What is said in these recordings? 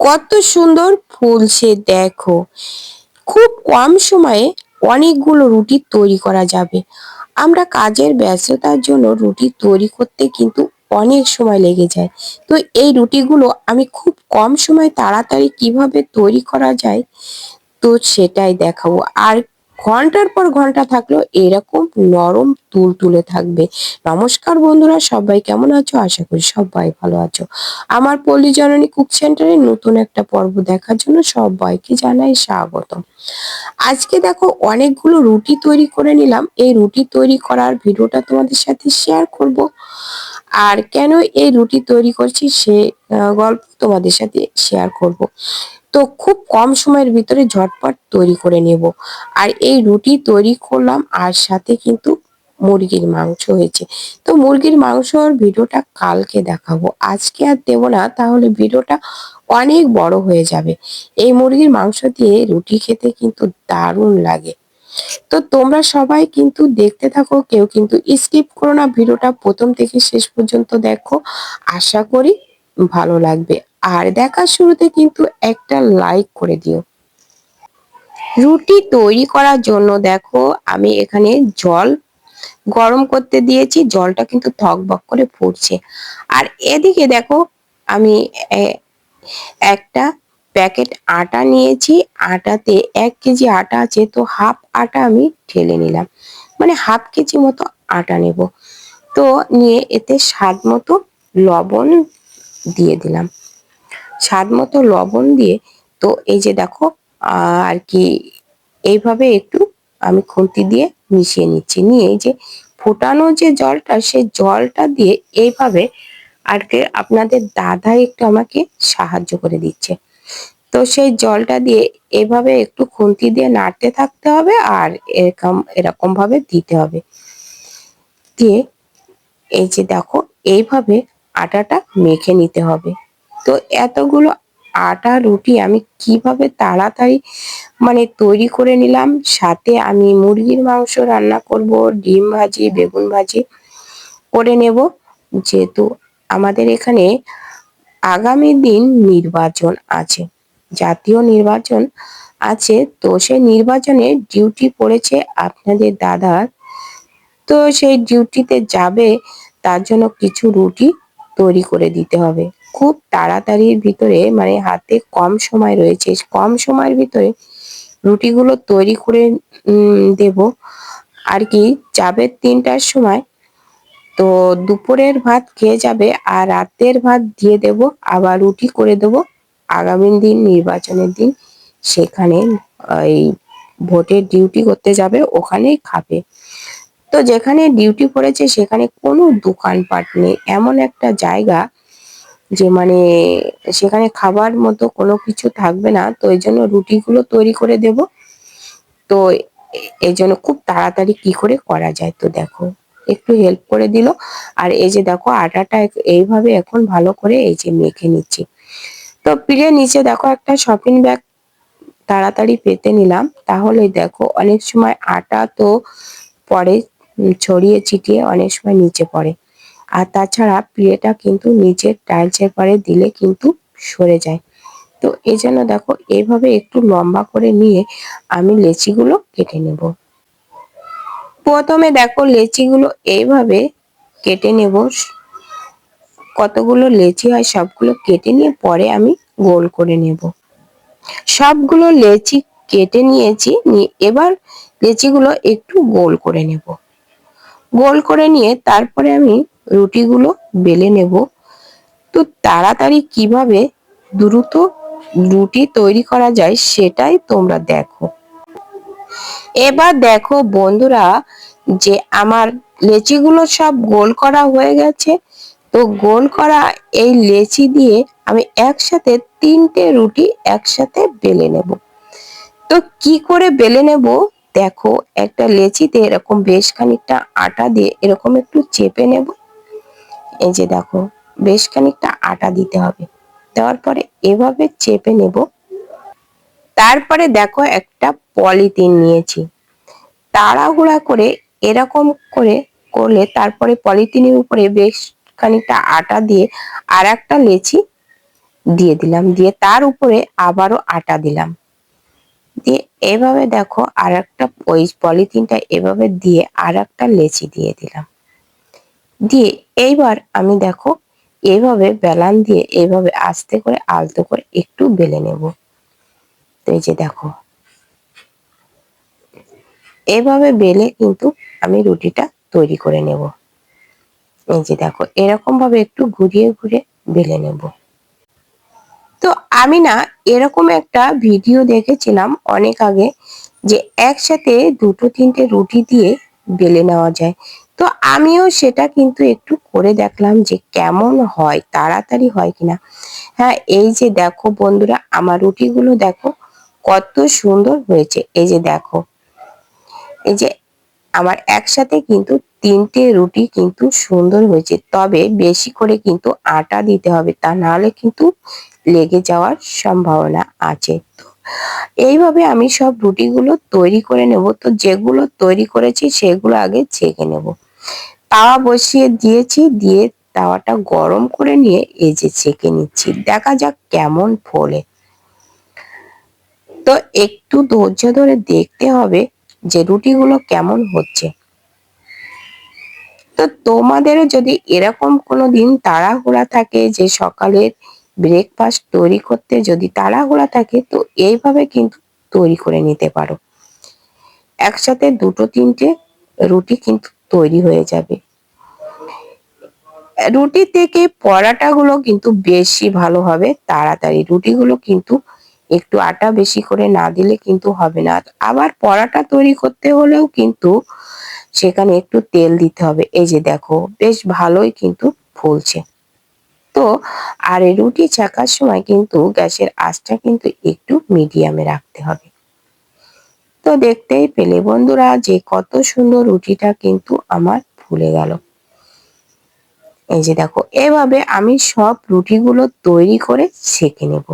কত সুন্দর ফুলছে দেখো। খুব কম সময়ে অনেকগুলো রুটি তৈরি করা যাবে। আমরা কাজের ব্যস্ততার জন্য রুটি তৈরি করতে কিন্তু অনেক সময় লেগে যায়। তো এই রুটিগুলো আমি খুব কম সময়ে তাড়াতাড়ি কিভাবে তৈরি করা যায় তো সেটাই দেখাবো। আর ঘন্টার পর ঘন্টা থাকলেও এরকম নরম তুলতুলে থাকবে। নমস্কার বন্ধুরা, সবাই কেমন আছো? আশা করি সবাই ভালো আছো। আমার পল্লী জননী কুক সেন্টারে নতুন একটা পর্ব দেখার জন্য সবাইকে জানাই স্বাগতম। আজকে দেখো অনেকগুলো রুটি তৈরি করে নিলাম। এই রুটি তৈরি করার ভিডিওটা তোমাদের সাথে শেয়ার করব। আর কেন এই রুটি তৈরি করছি সে গল্প তোমাদের সাথে শেয়ার করব। তো খুব কম সময়ের ভিতরে ঝটপট তৈরি করে নেব। আর এই রুটি তৈরি করলাম আর সাথে কিন্তু মুরগির মাংস হয়েছে। তো মুরগির মাংসর ভিডিওটা কালকে দেখাবো, আজকে আর দেবো না, তাহলে ভিডিওটা অনেক বড় হয়ে যাবে। এই মুরগির মাংস দিয়ে রুটি খেতে কিন্তু দারুণ লাগে। তো তোমরা সবাই কিন্তু দেখতে থাকো, কেউ কিন্তু স্কিপ করো না, ভিডিওটা প্রথম থেকে শেষ পর্যন্ত দেখো। আশা করি ভালো লাগবে। আর দেখার শুরুতে কিন্তু একটা লাইক করে দিও। রুটি তৈরি করার জন্য দেখো আমি এখানে জল গরম করতে দিয়েছি, জলটা কিন্তু থকবক করে ফুটছে। আর এদিকে দেখো আমি একটা প্যাকেট আটা নিয়েছি। আটাতে 1 কেজি আটা আছে, তো হাফ আটা আমি ঢেলে নিলাম, মানে হাফ কেজি মতো আটা নেব। তো নিয়ে এতে স্বাদ মতো লবণ দিয়ে দিলাম। স্বাদ মতো লবণ দিয়ে তো এই যে দেখো আর কি এইভাবে একটু আমি খুন্তি দিয়ে মিশিয়ে নিচ্ছি। নিয়ে এই যে ফোটানো যে জলটা, সেই জলটা দিয়ে এইভাবে আর কি আপনাদের দাদা একটু আমাকে সাহায্য করে দিচ্ছে। তো সেই জলটা দিয়ে এভাবে একটু খুন্তি দিয়ে নাড়তে থাকতে হবে আর এরকম এরকম ভাবে দিতে হবে। দিয়ে এই যে দেখো এইভাবে আটাটা মেখে নিতে হবে। তো এতগুলো আটা রুটি আমি কিভাবে তাড়াতাড়ি মানে তৈরি করে নিলাম। সাথে আমি মুরগির মাংস রান্না করব, ডিম ভাজি, বেগুন ভাজি করে নেব। যেহেতু আমাদের এখানে আগামী দিন নির্বাচন আছে, জাতীয় নির্বাচন আছে, তো সেই নির্বাচনে ডিউটি পড়েছে আপনাদের দাদার। তো সেই ডিউটিতে যাবে, তার জন্য কিছু রুটি তৈরি করে দিতে হবে। খুব তাড়াতাড়ির ভিতরে, মানে হাতে কম সময় রয়েছে, কম সময়ের ভিতরে রুটিগুলো তৈরি করে দেব আর কি। যাবে 3টার সময়, তো দুপুরের ভাত খেয়ে যাবে আর রাতের ভাত দিয়ে দেব, আবার রুটি করে দেব আগামী দিন নির্বাচনের দিন। সেখানে এই ভোটের ডিউটি করতে যাবে, ওখানেই খাবে। তো যেখানে ডিউটি পড়েছে সেখানে কোনো দোকানপাট নেই, এমন একটা জায়গা যে মানে সেখানে খাবার মতো কোনো কিছু থাকবে না। তো এই জন্য রুটিগুলো তৈরি করে দেব। তো এই জন্য খুব তাড়াতাড়ি কি করে করা যায়, তো দেখো একটু হেল্প করে দিল। আর এই যে দেখো আটাটা এইভাবে এখন ভালো করে এই যে মেখে নিচ্ছি। তো পিঠে নিচে দেখো একটা শপিং ব্যাগ তাড়াতাড়ি পেতে নিলাম, তাহলে দেখো অনেক সময় আটা তো পরে ছড়িয়ে ছিটিয়ে অনেক সময় নিচে পড়ে। আর তাছাড়া পিঠেটা কিন্তু নিচের টাইলসের পরে দিলে কিন্তু সরে যায়। তো এই জন্য দেখো এইভাবে একটু লম্বা করে নিয়ে আমি লেচিগুলো কেটে নেব। প্রথমে দেখো লেচিগুলো এইভাবে কেটে নেব। কতগুলো লেচি হয় সবগুলো কেটে নিয়ে পরে আমি গোল করে নেব। সবগুলো লেচি কেটে নিয়েছি, নিয়ে এবার লেচিগুলো একটু গোল করে নেব। গোল করে নিয়ে তারপরে আমি রুটিগুলো বেলে নেব। তো তাড়াতাড়ি কিভাবে দ্রুত রুটি তৈরি করা যায় সেটাই তোমরা দেখো। এবার দেখো বন্ধুরা, যে আমার লেচিগুলো সব গোল করা হয়ে গেছে। তো গোল করা এই লেচি দিয়ে আমি একসাথে 3টে রুটি একসাথে বেলে নেব। তো কি করে বেলে নেব, দেখো একটা লেচিতে এরকম বেশ খানিকটা আটা দিয়ে এরকম একটু চেপে নেব। এই যে দেখো বেশ খানিকটা আটা দিতে হবে, দেওয়ার পরে এভাবে চেপে নেব। তারপরে দেখো একটা পলিথিন নিয়েছি, তাড়াহুড়া করে এরকম করে করলে তারপরে পলিথিনের উপরে বেশ খানিকটা আটা দিয়ে আর একটা লেচি দিয়ে দিলাম, দিয়ে তার উপরে আবারও আটা দিলাম, দিয়ে এভাবে দেখো আর একটা ওই পলিথিনটা এভাবে দিয়ে আর একটা লেচি দিয়ে দিলাম, দিয়ে এইবার আমি দেখো এভাবে বেলান দিয়ে এভাবে আস্তে করে আলতো করে একটু বেলে নেব। তো এই যে দেখো এভাবে বেলে কিন্তু আমি রুটিটা তৈরি করে নেব। এই যে দেখো এরকম ভাবে একটু ঘুরিয়ে ঘুরিয়ে বেলে নেব। তো আমি না এরকম একটা ভিডিও দেখেছিলাম অনেক আগে, যে একসাথে দুটো তিনটে রুটি দিয়ে বেলে নেওয়া যায়। তো আমিও সেটা কিন্তু একটু করে দেখলাম যে কেমন হয়, তাড়াতাড়ি হয় কিনা। হ্যাঁ, এই যে দেখো বন্ধুরা আমার রুটিগুলো দেখো কত সুন্দর হয়েছে। এই যে দেখো, এই যে আমার একসাথে কিন্তু তিনটে রুটি কিন্তু সুন্দর হয়েছে, তবে বেশি করে কিন্তু আটা দিতে হবে, তা নাহলে কিন্তু লেগে যাওয়ার সম্ভাবনা আছে। তো এইভাবে আমি সব রুটিগুলো তৈরি করে নেব। তো যেগুলো তৈরি করেছি সেগুলো আগে ছেঁকে নেব। তাওয়া বসিয়ে দিয়েছি, দিয়ে তাওয়াটা গরম করে নিয়ে এই যে ছেঁকে নিচ্ছি, দেখা যাক কেমন ফোলে। তো একটু ধৈর্য ধরে দেখতে হবে যে রুটিগুলো কেমন হচ্ছে। তো তোমাদেরও যদি এরকম কোনোদিন তাড়াহুড়া থাকে যে সকালের ব্রেকফাস্ট তৈরি করতে যদি তাড়াহুড়া থাকে, তো এইভাবে কিন্তু তৈরি করে নিতে পারো। একসাথে দুটো তিনটে রুটি কিন্তু তৈরি হয়ে যাবে। রুটি থেকে পরাটাগুলো কিন্তু বেশি ভালো হবে তাড়াতাড়ি। রুটিগুলো কিন্তু একটু আটা বেশি করে না দিলে কিন্তু হবে না। আবার পরাটা তৈরি করতে হলেও কিন্তু সেখানে একটু তেল দিতে হবে। এই যে দেখো বেশ ভালোই কিন্তু ফুলছে। তো আর এই রুটি ছাকার সময় কিন্তু গ্যাসের আঁচটা কিন্তু একটু মিডিয়ামে রাখতে হবে। তো দেখতেই পেলে বন্ধুরা যে কত সুন্দর রুটিটা কিন্তু আমার ফুলে গেল। এই যে দেখো এভাবে আমি সব রুটিগুলো তৈরি করে সেঁকে নেব।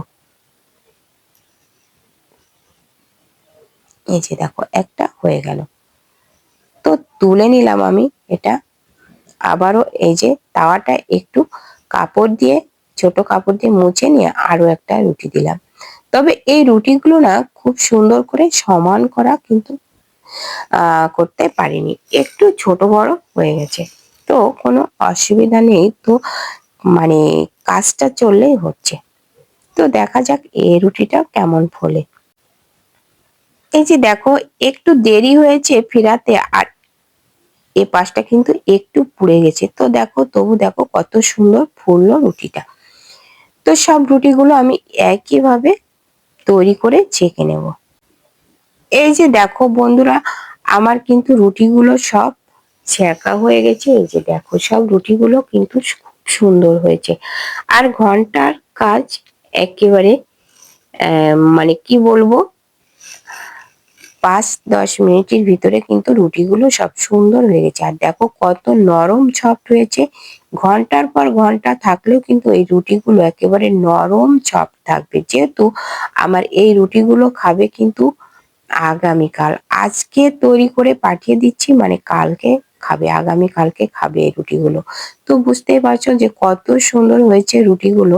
এই যে দেখো একটা হয়ে গেল, তো তুলে নিলাম আমি এটা। আবারও এই যে তাওয়াটা একটু কাপড় দিয়ে, ছোট কাপড় দিয়ে মুছে নিয়ে আরো একটা রুটি দিলাম। তবে এই রুটিগুলো না খুব সুন্দর করে সমান করা কিন্তু করতে পারিনি, একটু ছোট বড় হয়ে গেছে। তো কোনো অসুবিধা নেই, তো মানে কাজটা চললেই হচ্ছে। তো দেখা যাক এই রুটিটা কেমন ফোলে। এই যে দেখো একটু দেরি হয়েছে ফিরাতে, আর এ পাশটা কিন্তু একটু পুড়ে গেছে। তো দেখো তবু দেখো কত সুন্দর ফুললো রুটিটা। তো সব রুটিগুলো আমি একইভাবে তৈরি করে ছেঁকে নেব। এই যে দেখো বন্ধুরা আমার কিন্তু রুটিগুলো সব ছেঁকা হয়ে গেছে। এই যে দেখো সব রুটিগুলো কিন্তু খুব সুন্দর হয়েছে। আর ঘন্টার কাজ একেবারে মানে কি বলবো, 5-10 মিনিটের ভিতরে কিন্তু রুটিগুলো সব সুন্দর হয়ে গেছে। আর দেখো কত নরম সফট হয়েছে। ঘন্টার পর ঘন্টা থাকলেও কিন্তু এই রুটিগুলো একেবারে নরম সফট থাকবে, যেহেতু আমার এই রুটিগুলো খাবে কিন্তু আগামীকাল। আজকে তৈরি করে পাঠিয়ে দিচ্ছি, মানে কালকে খাবে, আগামী কালকে খাবে এই রুটিগুলো। তো বুঝতেই পারছো যে কত সুন্দর হয়েছে রুটিগুলো।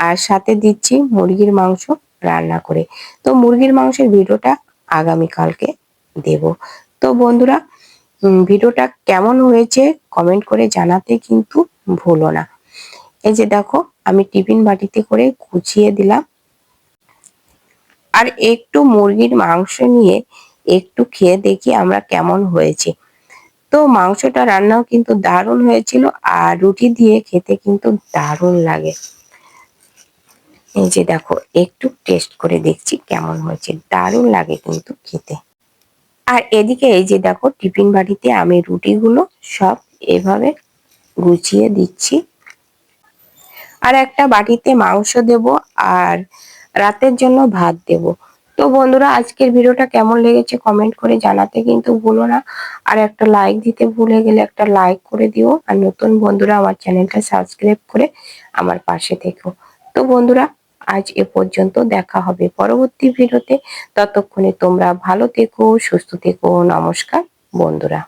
আর সাথে দিচ্ছি মুরগির মাংস রান্না করে। তো মুরগির মাংসের ভিডিওটা আগামী কালকে দেব। তো বন্ধুরা ভিডিওটা কেমন হয়েছে কমেন্ট করে জানাতে কিন্তু ভুলো না। এই যে দেখো আমি টিফিন বাটিতে করে গুছিয়ে দিলাম, আর একটু মুরগির মাংস নিয়ে একটু খেয়ে দেখি আমরা কেমন হয়েছে। তো মাংসটা রান্নাও কিন্তু দারুণ হয়েছিল, আর রুটি দিয়ে খেতে কিন্তু দারুণ লাগে। এই যে দেখো একটু টেস্ট করে দেখছি কেমন হয়েছে, দারুণ লাগে কিন্তু খেতে। আর এদিকে এই যে দেখো টিফিন বাটিতে আমি রুটিগুলো সব এভাবে গুছিয়ে দিচ্ছি, আর একটা বাটিতে মাংস দেব, আর রাতের জন্য ভাত দেব। তো বন্ধুরা আজকের ভিডিওটা কেমন লেগেছে কমেন্ট করে জানাতে কিন্তু ভুলো না। আর একটা লাইক দিতে ভুলে গেলে একটা লাইক করে দিও, আর নতুন বন্ধুরা আমার চ্যানেলটা সাবস্ক্রাইব করে আমার পাশে থেকো। তো বন্ধুরা আজ এ পর্যন্ত, দেখা হবে পরবর্তী ভিডিওতে। ততক্ষণে তোমরা ভালো থেকো, সুস্থ থেকো। নমস্কার বন্ধুরা।